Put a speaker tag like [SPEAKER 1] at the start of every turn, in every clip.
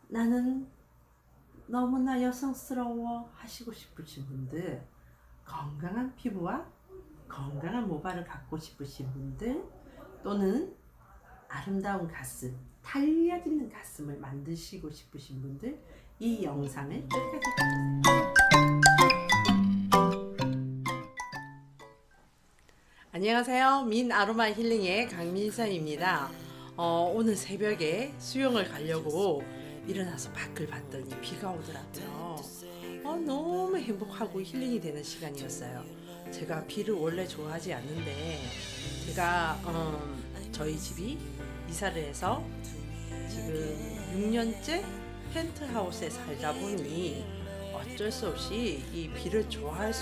[SPEAKER 1] 나는 너무나 여성스러워 하시고 싶으신 분들, 건강한 피부와 건강한 모발을 갖고 싶으신 분들, 또는 아름다운 가슴, 탄력 있는 가슴을 만드시고 싶으신 분들, 이 영상을 끝까지 보세요. 안녕하세요. 민 아로마 힐링의 강민서입니다. 오늘 새벽에 수영을 가려고 일어나서 밖을 봤더니 비가 오더라고요. 너무 행복하고 힐링이 되는 시간이었어요. 제가 비를 원래 좋아하지 않는데, 제가 저희 집이 이사를 해서 지금 6년째 펜트하우스에 살다 보니 어쩔 수 없이 이 비를 좋아할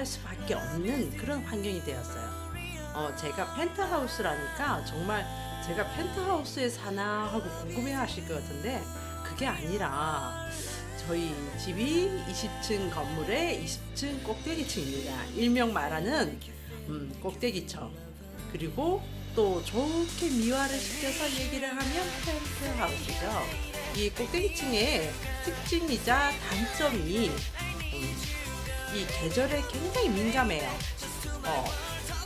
[SPEAKER 1] 수밖에 없는 그런 환경이 되었어요. 제가 펜트하우스라니까 정말 제가 펜트하우스에 사나 하고 궁금해 하실 것 같은데, 그게 아니라 저희 집이 20층 건물의 20층 꼭대기층입니다. 일명 말하는 꼭대기층. 그리고 또 좋게 미화를 시켜서 얘기를 하면 펜트하우스죠. 이 꼭대기층의 특징이자 단점이 이 계절에 굉장히 민감해요.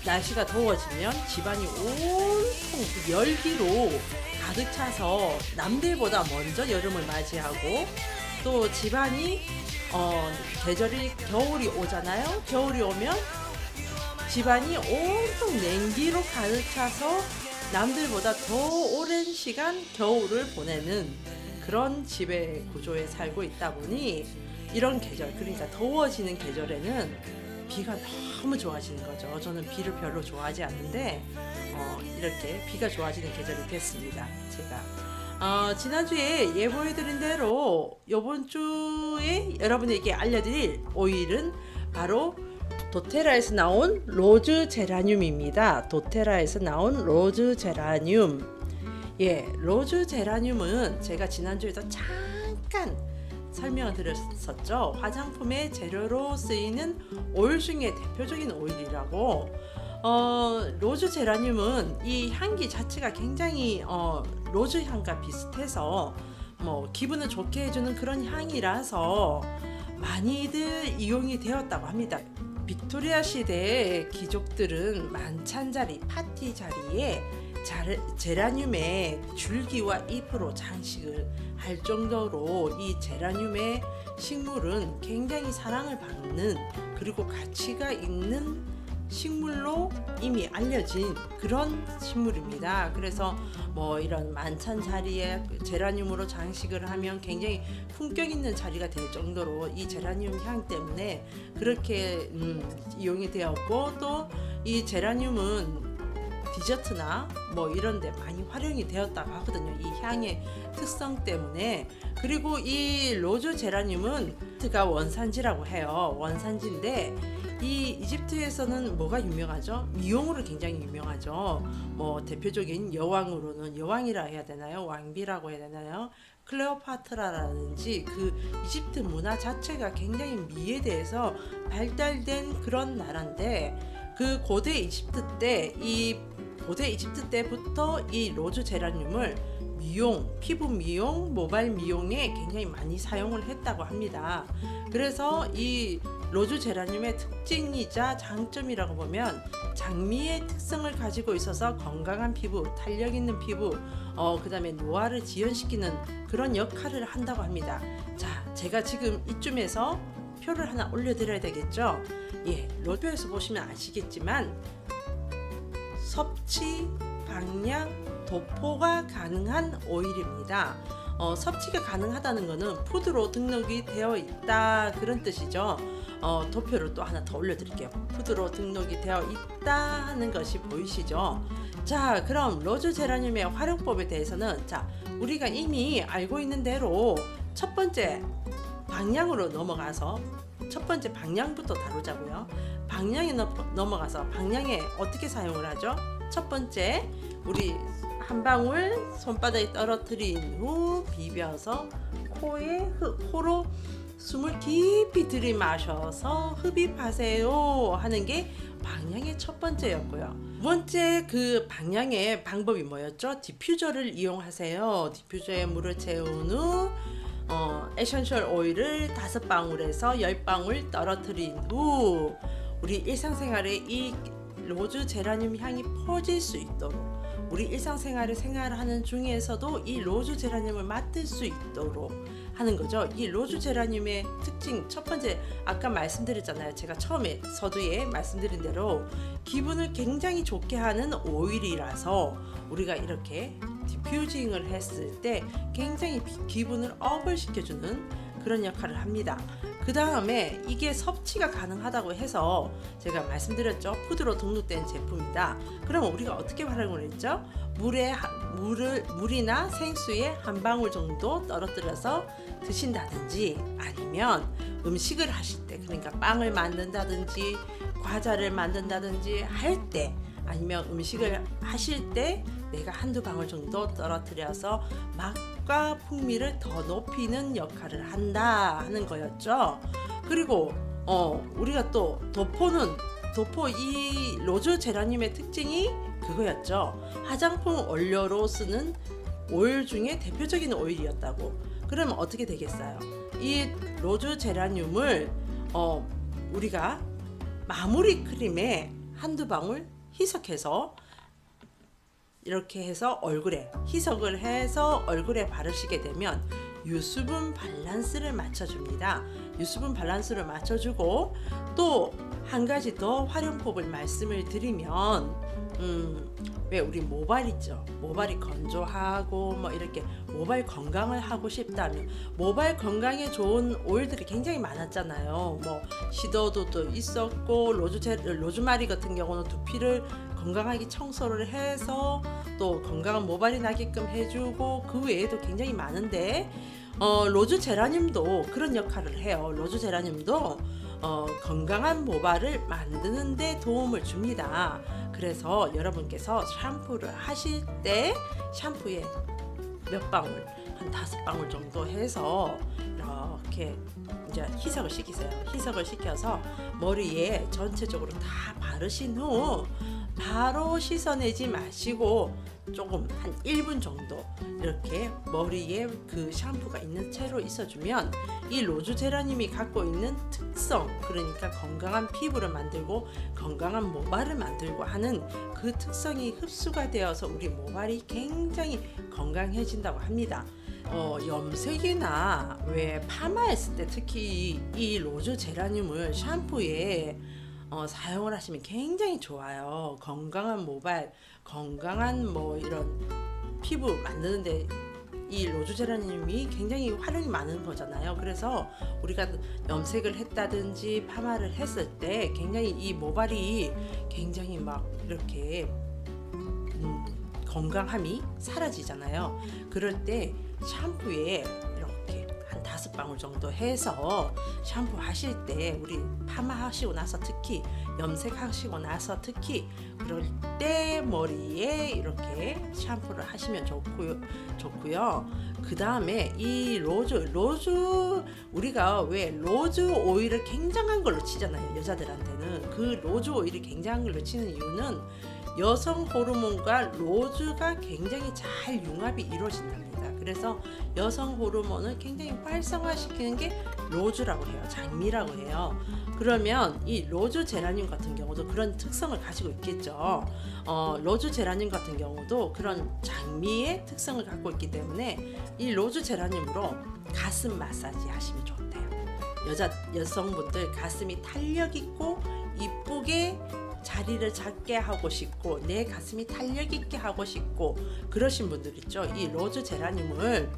[SPEAKER 1] 날씨가 더워지면 집안이 온통 열기로 가득 차서 남들보다 먼저 여름을 맞이하고, 또 집안이 겨울이 오잖아요. 겨울이 오면 집안이 온통 냉기로 가득 차서 남들보다 더 오랜 시간 겨울을 보내는 그런 집의 구조에 살고 있다 보니, 이런 계절, 그러니까 더워지는 계절에는 비가 너무 좋아지는 거죠. 저는 비를 별로 좋아하지 않는데 이렇게 비가 좋아지는 계절이 됐습니다. 제가 지난주에 예보해드린 대로 이번 주에 여러분에게 알려드릴 오일은 바로 도테라에서 나온 로즈 제라늄입니다. 도테라에서 나온 로즈 제라늄. 로즈 제라늄은 제가 지난주에도 잠깐 설명을 드렸었죠. 화장품의 재료로 쓰이는 오일 중에 대표적인 오일이라고. 로즈 제라늄은 이 향기 자체가 굉장히 로즈 향과 비슷해서 기분을 좋게 해주는 그런 향이라서 많이들 이용이 되었다고 합니다. 빅토리아 시대의 귀족들은 만찬 자리, 파티 자리에 제라늄의 줄기와 잎으로 장식을 할 정도로 이 제라늄의 식물은 굉장히 사랑을 받는, 그리고 가치가 있는 식물로 이미 알려진 그런 식물입니다. 그래서 이런 만찬 자리에 제라늄으로 장식을 하면 굉장히 품격 있는 자리가 될 정도로 이 제라늄 향 때문에 그렇게 이용이 되었고, 또 이 제라늄은 디저트나 이런 데 많이 활용이 되었다고 하거든요. 이 향의 특성 때문에. 그리고 이 로즈 제라늄은 이집트가 원산지라고 해요. 원산지인데 이 이집트에서는 뭐가 유명하죠? 미용으로 굉장히 유명하죠. 대표적인 여왕으로는, 여왕이라 해야 되나요? 왕비라고 해야 되나요? 클레오파트라라든지 그 이집트 문화 자체가 굉장히 미에 대해서 발달된 그런 나라인데, 그 고대 이집트 때부터 이 로즈 제라늄을 피부 미용, 모발 미용에 굉장히 많이 사용을 했다고 합니다. 그래서 이 로즈 제라늄의 특징이자 장점이라고 보면 장미의 특성을 가지고 있어서 건강한 피부, 탄력 있는 피부, 그 다음에 노화를 지연시키는 그런 역할을 한다고 합니다. 자, 제가 지금 이쯤에서 표를 하나 올려드려야 되겠죠? 로표에서 보시면 아시겠지만 섭취, 방량, 도포가 가능한 오일입니다. 섭취가 가능하다는 것은 푸드로 등록이 되어 있다, 그런 뜻이죠. 도표를 또 하나 더 올려드릴게요. 푸드로 등록이 되어 있다 하는 것이 보이시죠? 자, 그럼 로즈 제라늄의 활용법에 대해서는 우리가 이미 알고 있는 대로 첫 번째 방량으로 넘어가서 첫 번째 방량부터 다루자고요. 방량에 넘어가서 방량에 어떻게 사용을 하죠? 첫 번째, 우리 한 방울 손바닥에 떨어뜨린 후 비벼서 코로 숨을 깊이 들이마셔서 흡입하세요 하는 게 방향의 첫 번째였고요. 두 번째 그 방향의 방법이 뭐였죠? 디퓨저를 이용하세요. 디퓨저에 물을 채운 후 에센셜 오일을 5방울에서 10방울 떨어뜨린 후 우리 일상생활에 이 로즈 제라늄 향이 퍼질 수 있도록, 우리 일상생활을 생활하는 중에서도 이 로즈 제라늄을 맡을 수 있도록 하는 거죠. 이 로즈 제라늄의 특징 첫 번째, 아까 말씀드렸잖아요. 제가 처음에 서두에 말씀드린 대로 기분을 굉장히 좋게 하는 오일이라서 우리가 이렇게 디퓨징을 했을 때 굉장히 기분을 업을 시켜주는 그런 역할을 합니다. 그 다음에 이게 섭취가 가능하다고 해서 제가 말씀드렸죠. 푸드로 등록된 제품이다. 그럼 우리가 어떻게 활용을 했죠? 물이나 생수에 한 방울 정도 떨어뜨려서 드신다든지, 아니면 음식을 하실 때, 그러니까 빵을 만든다든지 과자를 만든다든지 할 때, 아니면 음식을 하실 때 내가 한두 방울 정도 떨어뜨려서 맛과 풍미를 더 높이는 역할을 한다 하는 거였죠. 그리고 우리가 또 도포 이 로즈 제라늄의 특징이 그거였죠. 화장품 원료로 쓰는 오일 중에 대표적인 오일이었다고. 그러면 어떻게 되겠어요? 이 로즈 제라늄을 우리가 마무리 크림에 한두 방울 희석해서 이렇게 해서 얼굴에 희석을 해서 얼굴에 바르시게 되면 유수분 밸런스를 맞춰줍니다. 유수분 밸런스를 맞춰주고, 또 한 가지 더 활용법을 말씀을 드리면 왜 우리 모발 있죠? 모발이 건조하고 뭐 이렇게 모발 건강을 하고 싶다면 모발 건강에 좋은 오일들이 굉장히 많았잖아요. 뭐 시더도도 있었고 로즈마리 같은 경우는 두피를 건강하게 청소를 해서 또 건강한 모발이 나게끔 해주고, 그 외에도 굉장히 많은데 로즈 제라늄도 그런 역할을 해요. 로즈 제라늄도 건강한 모발을 만드는 데 도움을 줍니다. 그래서 여러분께서 샴푸를 하실 때 샴푸에 몇 방울, 한 5방울 정도 해서 이렇게 이제 희석을 시키세요. 희석을 시켜서 머리에 전체적으로 다 바르신 후 바로 씻어내지 마시고 조금 한 1분 정도 이렇게 머리에 그 샴푸가 있는 채로 있어주면 이 로즈 제라늄이 갖고 있는 특성, 그러니까 건강한 피부를 만들고 건강한 모발을 만들고 하는 그 특성이 흡수가 되어서 우리 모발이 굉장히 건강해진다고 합니다. 염색이나 왜 파마했을 때 특히 이 로즈 제라늄을 샴푸에 사용을 하시면 굉장히 좋아요. 건강한 모발, 건강한 뭐 이런 피부 만드는데 이 로즈 제라늄이 굉장히 활용이 많은 거잖아요. 그래서 우리가 염색을 했다든지 파마를 했을 때 굉장히 이 모발이 굉장히 막 이렇게 건강함이 사라지잖아요. 그럴 때 샴푸에 이렇게 한 5방울 정도 해서 샴푸 하실 때, 우리 파마 하시고 나서 특히 염색하시고 나서 특히 그럴 때 머리에 이렇게 샴푸를 하시면 좋고요. 그 다음에 이 로즈 우리가 왜 로즈 오일을 굉장한 걸로 치잖아요. 여자들한테는 그 로즈 오일이 굉장한 걸로 치는 이유는 여성 호르몬과 로즈가 굉장히 잘 융합이 이루어진답니다. 그래서 여성 호르몬을 굉장히 활성화시키는 게 로즈라고 해요. 장미라고 해요. 그러면 이 로즈 제라늄 같은 경우도 그런 특성을 가지고 있겠죠. 로즈 제라늄 같은 경우도 그런 장미의 특성을 갖고 있기 때문에 이 로즈 제라늄으로 가슴 마사지 하시면 좋대요. 여성분들 가슴이 탄력 있고 이쁘게 자리를 잡게 하고 싶고 내 가슴이 탄력 있게 하고 싶고 그러신 분들 있죠. 이 로즈 제라늄을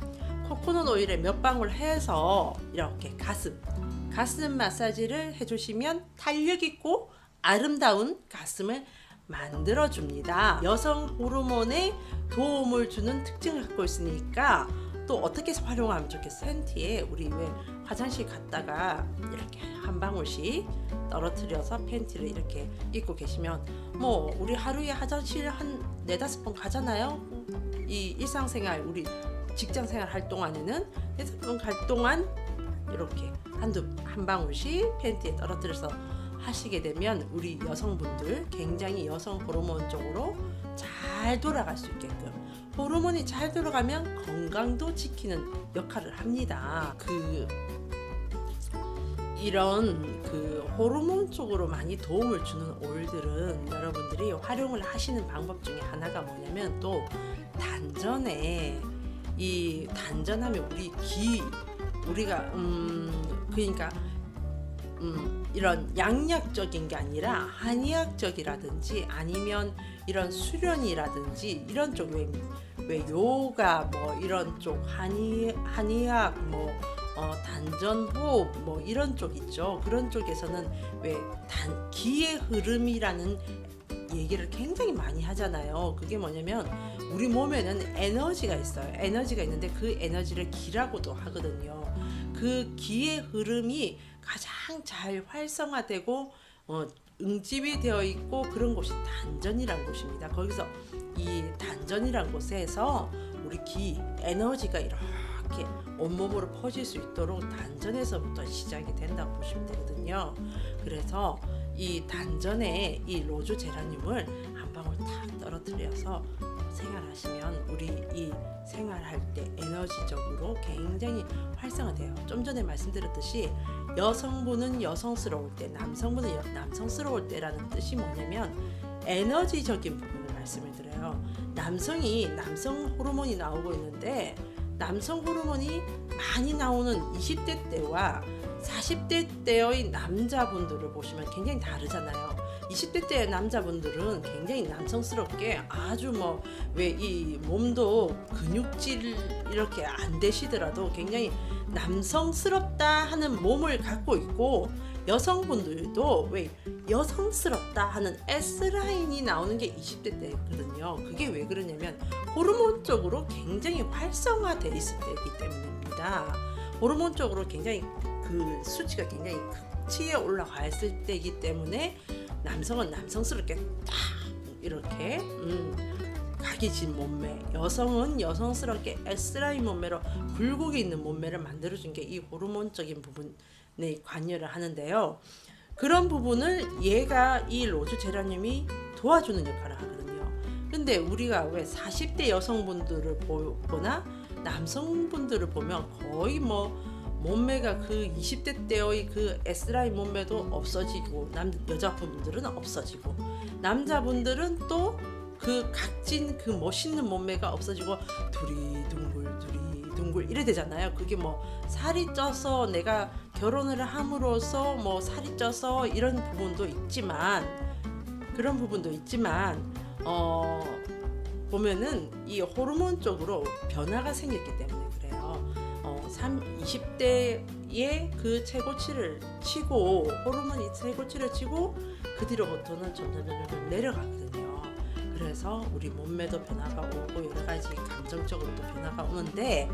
[SPEAKER 1] 코코넛 오일에 몇 방울 해서 이렇게 가슴 마사지를 해주시면 탄력 있고 아름다운 가슴을 만들어 줍니다. 여성 호르몬에 도움을 주는 특징을 갖고 있으니까 또 어떻게 활용하면 좋겠어요? 팬티에 우리 왜 화장실 갔다가 이렇게 한 방울씩 떨어뜨려서 팬티를 이렇게 입고 계시면 뭐 우리 하루에 화장실 한 4-5번 가잖아요. 이 일상생활 우리 직장생활 할 동안에는 4-5번 갈 동안 이렇게 한 방울씩 팬티에 떨어뜨려서 하시게 되면 우리 여성분들 굉장히 여성 호르몬 쪽으로 잘 돌아갈 수 있게끔, 호르몬이 잘 돌아가면 건강도 지키는 역할을 합니다. 이런 호르몬 쪽으로 많이 도움을 주는 오일들은 여러분들이 활용을 하시는 방법 중에 하나가 뭐냐면, 또 단전에, 이 단전하면 우리가 그러니까 이런 양약적인 게 아니라 한의학적이라든지 아니면 이런 수련이라든지 이런 쪽, 왜 요가 뭐 이런 쪽 한의학 뭐 단전호흡 뭐 이런 쪽 있죠. 그런 쪽에서는 왜 기의 흐름이라는 얘기를 굉장히 많이 하잖아요. 그게 뭐냐면 우리 몸에는 에너지가 있어요. 에너지가 있는데 그 에너지를 기라고도 하거든요. 그 기의 흐름이 가장 잘 활성화되고 응집이 되어 있고 그런 곳이 단전이란 곳입니다. 거기서 이 단전이란 곳에서 우리 기 에너지가 이렇게 온몸으로 퍼질 수 있도록 단전에서부터 시작이 된다고 보시면 되거든요. 그래서 이 단전에 이 로즈 제라늄을 한 방울 탁 떨어뜨려서 생활하시면 우리 이 생활할 때 에너지적으로 굉장히 활성화돼요. 좀 전에 말씀드렸듯이 여성분은 여성스러울 때, 남성분은 남성스러울 때라는 뜻이 뭐냐면 에너지적인 부분을 말씀을 드려요. 남성이 남성 호르몬이 나오고 있는데, 남성 호르몬이 많이 나오는 20대 때와 40대 때의 남자분들을 보시면 굉장히 다르잖아요. 20대 때의 남자분들은 굉장히 남성스럽게 아주 왜 이 몸도 근육질 이렇게 안 되시더라도 굉장히 남성스럽다 하는 몸을 갖고 있고, 여성분들도 왜 여성스럽다 하는 S라인이 나오는 게 20대 때거든요. 그게 왜 그러냐면 호르몬적으로 굉장히 활성화되어 있을 때이기 때문입니다. 호르몬적으로 굉장히 그 수치가 굉장히 극치에 올라가 있을 때이기 때문에 남성은 남성스럽게 딱 이렇게 각이진 몸매, 여성은 여성스럽게 S라인 몸매로 굴곡이 있는 몸매를 만들어준 게 이 호르몬적인 부분에 관여를 하는데요. 그런 부분을 얘가 이 로즈 제라늄이 도와주는 역할을 하거든요. 근데 우리가 왜 40대 여성분들을 보거나 남성분들을 보면 거의 몸매가 그 20대 때의 그 S라인 몸매도 없어지고, 여자분들은 없어지고, 남자분들은 또 그 각진 그 멋있는 몸매가 없어지고 두리둥글 이래 되잖아요. 그게 살이 쪄서 내가 결혼을 함으로써 살이 쪄서 이런 부분도 있지만, 그런 부분도 있지만 보면은 이 호르몬 쪽으로 변화가 생겼기 때문에 그래요. 20대의 그 최고치를 치고, 호르몬이 최고치를 치고 그 뒤로부터는 점점 내려가거든요. 그래서 우리 몸매도 변화가 오고 여러 가지 감정적으로도 변화가 오는데,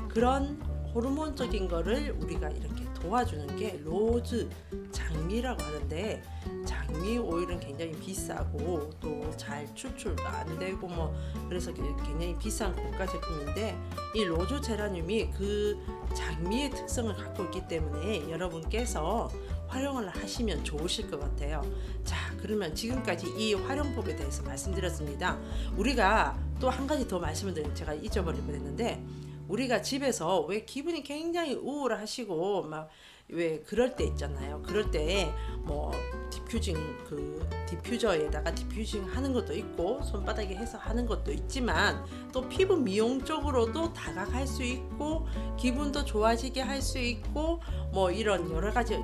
[SPEAKER 1] 그런 호르몬적인 거를 우리가 이렇게 도와주는 게 로즈 장미라고 하는데, 장미 오일은 굉장히 비싸고 또 잘 추출도 안 되고 그래서 굉장히 비싼 고가 제품인데, 이 로즈 제라늄이 그 장미의 특성을 갖고 있기 때문에 여러분께서 활용을 하시면 좋으실 것 같아요. 자, 그러면 지금까지 이 활용법에 대해서 말씀드렸습니다. 우리가 또 한 가지 더 말씀을 드리면, 제가 잊어버릴 뻔했는데, 우리가 집에서 왜 기분이 굉장히 우울하시고 왜 그럴 때 있잖아요. 그럴 때 디퓨저에다가 디퓨징 하는 것도 있고, 손바닥에 해서 하는 것도 있지만, 또 피부 미용 쪽으로도 다가갈 수 있고, 기분도 좋아지게 할 수 있고, 이런 여러 가지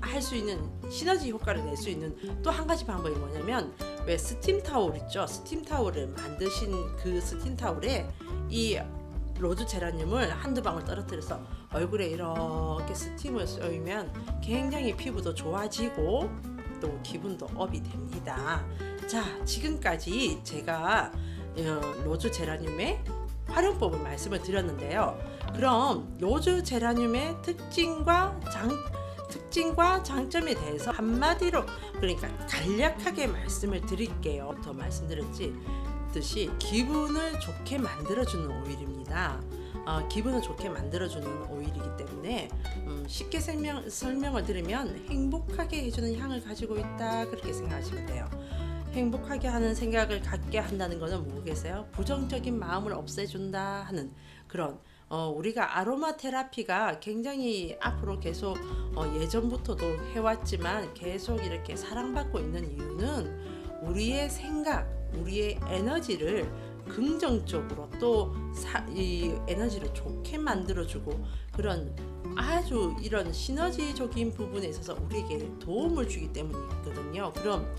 [SPEAKER 1] 할 수 있는 시너지 효과를 낼 수 있는 또 한 가지 방법이 뭐냐면, 왜 스팀 타올 있죠. 스팀 타올을 만드신 그 스팀 타올에 이 로즈 제라늄을 한두 방울 떨어뜨려서 얼굴에 이렇게 스팀을 쏘면 굉장히 피부도 좋아지고 또 기분도 업이 됩니다. 자, 지금까지 제가 로즈 제라늄의 활용법을 말씀을 드렸는데요. 그럼 로즈 제라늄의 특징과 장점에 대해서 한마디로, 그러니까 간략하게 말씀을 드릴게요. 더 말씀드렸듯이 기분을 좋게 만들어주는 오일입니다. 기분을 좋게 만들어주는 오일이기 때문에 쉽게 설명을 드리면 행복하게 해주는 향을 가지고 있다, 그렇게 생각하시면 돼요. 행복하게 하는 생각을 갖게 한다는 것은 뭐겠어요? 부정적인 마음을 없애준다 하는 그런, 우리가 아로마 테라피가 굉장히 앞으로 계속 예전부터도 해왔지만 계속 이렇게 사랑받고 있는 이유는 우리의 생각, 우리의 에너지를 긍정적으로 또 이 에너지를 좋게 만들어주고 그런 아주 이런 시너지적인 부분에 있어서 우리에게 도움을 주기 때문이거든요. 그럼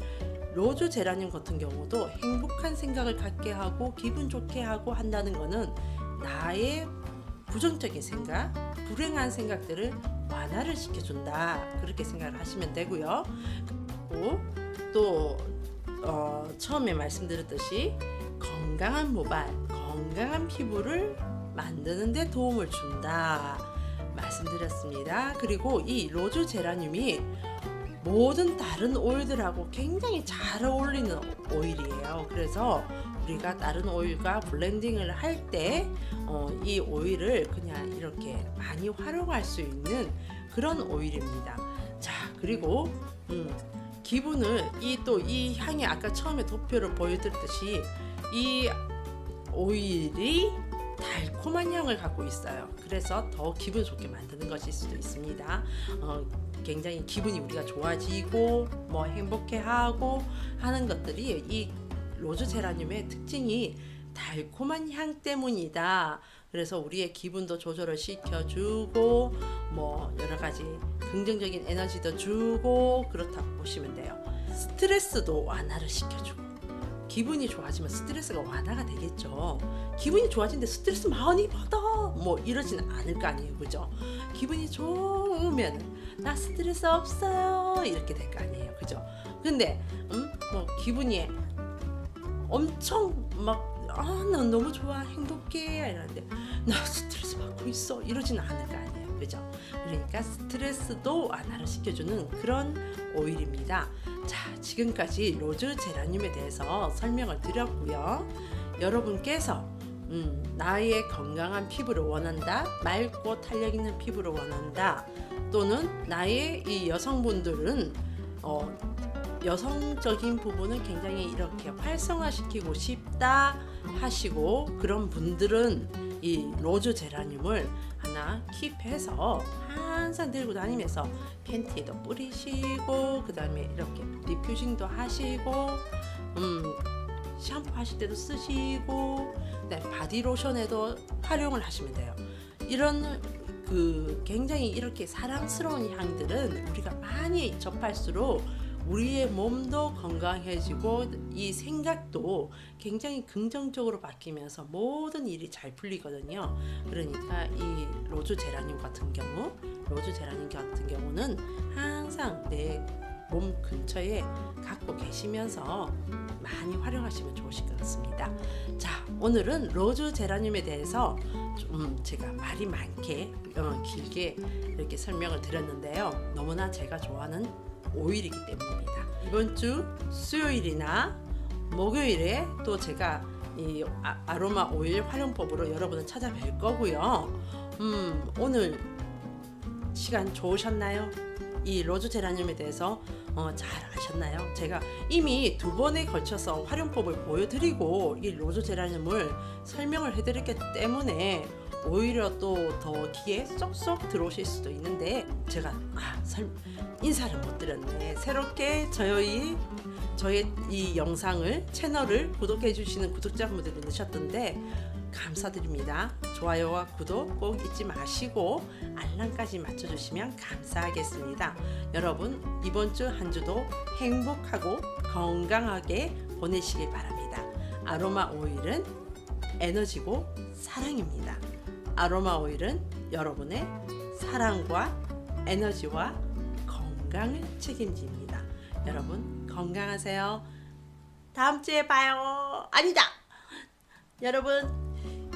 [SPEAKER 1] 로즈 제라늄 같은 경우도 행복한 생각을 갖게 하고 기분 좋게 하고 한다는 것은 나의 부정적인 생각, 불행한 생각들을 완화를 시켜준다, 그렇게 생각을 하시면 되고요. 그리고 또 처음에 말씀드렸듯이 건강한 모발, 건강한 피부를 만드는 데 도움을 준다 말씀드렸습니다. 그리고 이 로즈 제라늄이 모든 다른 오일들하고 굉장히 잘 어울리는 오일이에요. 그래서 우리가 다른 오일과 블렌딩을 할 때 이 오일을 그냥 이렇게 많이 활용할 수 있는 그런 오일입니다. 자, 그리고 기분을 이 향이 아까 처음에 도표를 보여드렸듯이 이 오일이 달콤한 향을 갖고 있어요. 그래서 더 기분 좋게 만드는 것일 수도 있습니다. 굉장히 기분이 우리가 좋아지고 뭐 행복해하고 하는 것들이 이 로즈 제라늄의 특징이 달콤한 향 때문이다. 그래서 우리의 기분도 조절을 시켜주고 뭐 여러 가지 긍정적인 에너지도 주고 그렇다고 보시면 돼요. 스트레스도 완화를 시켜주고, 기분이 좋아지면 스트레스가 완화가 되겠죠. 기분이 좋아지는데 스트레스 많이 받아 뭐 이러지는 않을 거 아니에요, 그죠? 기분이 좋으면 나 스트레스 없어요 이렇게 될 거 아니에요, 그죠? 근데 뭐 기분이 엄청 막 난 너무 좋아 행복해 이러는데 나 스트레스 받고 있어 이러지는 않을 거 아니에요, 그죠? 그러니까 스트레스도 완화를 시켜주는 그런 오일입니다. 자, 지금까지 로즈 제라늄에 대해서 설명을 드렸고요. 여러분께서 나의 건강한 피부를 원한다, 맑고 탄력 있는 피부를 원한다, 또는 나의 이 여성분들은 여성적인 부분을 굉장히 이렇게 활성화시키고 싶다 하시고, 그런 분들은 이 로즈 제라늄을 하나 킵해서 항상 들고 다니면서 팬티에도 뿌리시고, 그 다음에 이렇게 디퓨징도 하시고, 샴푸 하실 때도 쓰시고, 바디로션에도 활용을 하시면 돼요. 이런 굉장히 이렇게 사랑스러운 향들은 우리가 많이 접할수록 우리의 몸도 건강해지고 이 생각도 굉장히 긍정적으로 바뀌면서 모든 일이 잘 풀리거든요. 그러니까 이 로즈 제라늄 같은 경우는 항상 내 몸 근처에 갖고 계시면서 많이 활용하시면 좋으실 것 같습니다. 자, 오늘은 로즈 제라늄에 대해서 좀 제가 말이 많게 길게 이렇게 설명을 드렸는데요. 너무나 제가 좋아하는 오일이기 때문입니다. 이번 주 수요일이나 목요일에 또 제가 이 아로마 오일 활용법으로 여러분을 찾아뵐 거고요. 오늘 시간 좋으셨나요? 이 로즈 제라늄에 대해서 잘 아셨나요? 제가 이미 2번에 걸쳐서 활용법을 보여드리고 이 로즈 제라늄을 설명을 해드렸기 때문에 오히려 또 더 귀에 쏙쏙 들어오실 수도 있는데 제가 인사를 못 드렸네. 새롭게 저의 이 영상을 채널을 구독해 주시는 구독자분들이 계셨던데 감사드립니다. 좋아요와 구독 꼭 잊지 마시고 알람까지 맞춰주시면 감사하겠습니다. 여러분, 이번 주 한 주도 행복하고 건강하게 보내시길 바랍니다. 아로마 오일은 에너지고 사랑입니다. 아로마 오일은 여러분의 사랑과 에너지와 건강을 책임집니다. 여러분 건강하세요. 다음 주에 봐요. 아니다. 여러분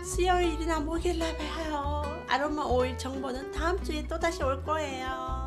[SPEAKER 1] 수요일이나 목요일날 봐요. 아로마 오일 정보는 다음 주에 또다시 올 거예요.